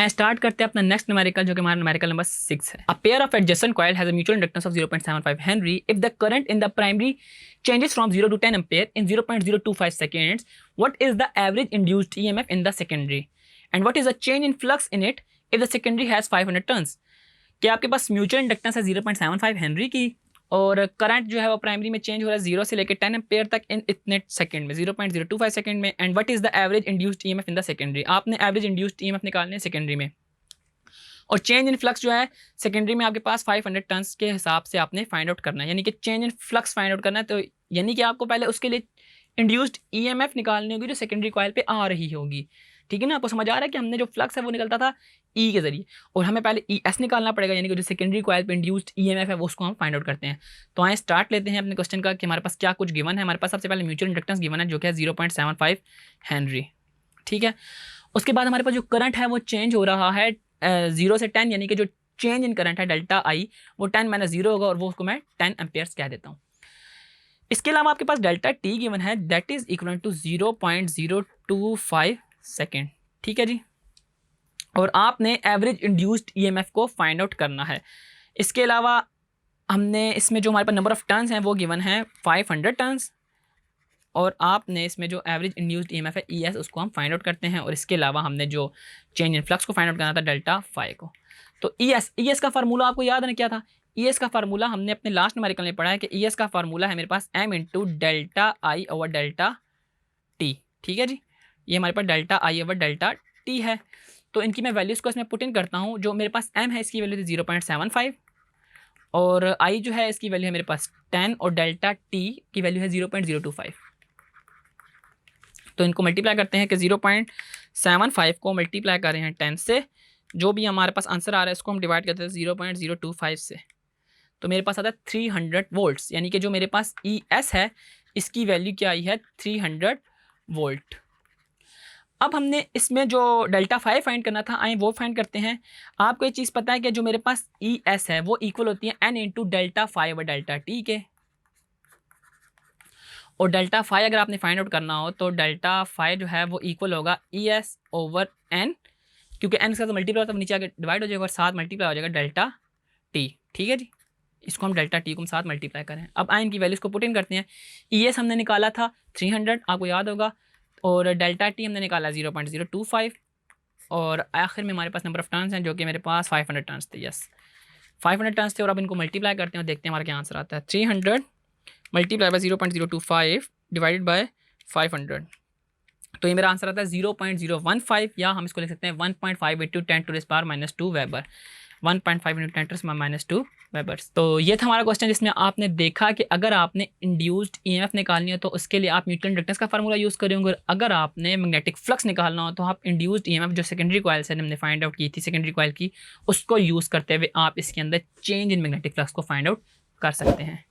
आइए स्टार्ट करते हैं अपना नेक्स्ट न्यूमेरिकल, जो कि हमारा न्यूमेरिकल नंबर 6 है। A pair of adjacent coil has a mutual inductance of 0.75 Henry if the current in the primary changes from 0 to 10 ampere in 0.025 seconds. What is the average induced EMF in the secondary? And what is the change in flux in it if the secondary has 500 turns? कि आपके पास mutual inductance है 0.75 Henry की, और current जो है वो primary में change हो रहा है 0 से लेकर 10 एम्पेयर तक इन इतने सेकंड में, 0.025 सेकंड में। And what is the average induced EMF in the secondary? आपने एवरेज इंड्यूस्ड ईएमएफ निकालने हैं सेकेंडरी में, और चेंज इन फ्लक्स जो है सेकेंडरी में आपके पास 500 टन्स के हिसाब से आपने फाइंड आउट करना है, यानी कि change in flux find out करना है। तो यानी कि आपको पहले उसके लिए इंड्यूस्ड ईएमएफ निकालनी होगी जो सेकेंडरी कॉइल पे आ रही होगी। ठीक है ना, आपको समझ आ रहा है कि हमने जो फ्लक्स है वो निकलता था ई के जरिए, और हमें पहले ई एस निकालना पड़ेगा, यानी कि जो सेकेंडरी कॉइल पे इंड्यूस्ड ईएमएफ है वो उसको हम फाइंड आउट करते हैं। तो आए स्टार्ट लेते हैं अपने क्वेश्चन का कि हमारे पास क्या कुछ गिवन है। हमारे पास सबसे पहले म्यूचुअल इंडक्टेंस गिवन है जो कि है 0.75 हेनरी। ठीक है, उसके बाद हमारे पास जो करंट है वो चेंज हो रहा है 0 से 10, यानी कि जो चेंज इन करंट है डेल्टा आई वो 10 - 0 होगा, और वो उसको मैं 10 एम्पेयर्स कह देता हूँ। इसके अलावा आपके पास डेल्टा टी गिवन है, that is equal to 0.025 second. ठीक है जी, और आपने एवरेज इंड्यूस्ड ईएमएफ को फाइंड आउट करना है। इसके अलावा हमने इसमें जो हमारे पास नंबर ऑफ टर्न्स हैं वो गिवन है 500 टर्न्स, और आपने इसमें जो एवरेज इंड्यूस्ड ईएमएफ है ई एस उसको हम फाइंड आउट करते हैं। और इसके अलावा हमने जो चेंज इन फ्लक्स को फाइंड आउट करना था डेल्टा फाई को। तो ई एस का फार्मूला आपको याद है क्या था? ई एस का फार्मूला हमने अपने लास्ट न्यूमेरिकल में पढ़ा है कि ई एस का फार्मूला है मेरे पास M into delta I over delta T. ठीक है जी, ये हमारे पास delta I over delta T है। तो इनकी मैं वैल्यूज़ को इसमें पुट इन करता हूँ। जो मेरे पास एम है इसकी वैल्यू थी 0.75, और आई जो है इसकी वैल्यू है मेरे पास 10, और डेल्टा टी की वैल्यू है 0.025। तो इनको मल्टीप्लाई करते हैं कि 0.75 को मल्टीप्लाई कर रहे हैं 10 से, जो भी हमारे पास आंसर आ रहा है इसको हम डिवाइड करते हैं 0.025 से, तो मेरे पास आता है 300 वोल्ट्स, यानी कि जो मेरे पास ई एस है इसकी वैल्यू क्या आई है 300 वोल्ट। अब हमने इसमें जो डेल्टा फाई फाइंड करना था आए वो फाइंड करते हैं। आपको ये चीज़ पता है कि जो मेरे पास ई एस है वो इक्वल होती है N into delta phi over delta T के, और डेल्टा फाई अगर आपने फाइंड आउट करना हो तो डेल्टा फाई जो है वो इक्वल होगा ई एस ओवर एन, क्योंकि एन के साथ मल्टीप्लाई होता है नीचे आके डिवाइड हो जाएगा और साथ मल्टीप्लाई हो जाएगा डेल्टा टी। ठीक है जी, इसको हम डेल्टा टी को हम साथ मल्टीप्लाई करें। अब आए इनकी वैल्यूज़ को पुट इन करते हैं। ई एस हमने निकाला था 300, आपको याद होगा, और डेल्टा टी हमने निकाला 0.025, और आखिर में हमारे पास नंबर ऑफ टर्न्स हैं जो कि मेरे पास 500 टर्न्स थे। यस, 500 टर्न्स थे, और अब इनको मल्टीप्लाई करते हैं और देखते हैं हमारा क्या आंसर आता है। 300 मल्टीप्लाई बाय 0.025 डिवाइडेड बाय 500, तो ये मेरा आंसर आता है 0.015, या हम इसको लिख सकते हैं 1.5 इंटू 10⁻⁻2 वेबर, 1.5 इंटू 10⁻2 वेबर्स। तो ये था हमारा क्वेश्चन जिसमें आपने देखा कि अगर आपने इंड्यूस्ड ईएमएफ निकालनी हो तो उसके लिए आप म्यूचुअल इंडक्टेंस का फार्मूला यूज़ करेंगे, और अगर आपने मैग्नेटिक फ्लक्स निकालना हो तो आप इंड्यूस्ड ईएमएफ जो सेकेंडरी कॉइल से हमने फाइंड आउट की थी सेकेंडरी कॉइल की, उसको यूज़ करते हुए आप इसके अंदर चेंज इन मैग्नेटिक फ्लक्स को फाइंड आउट कर सकते हैं।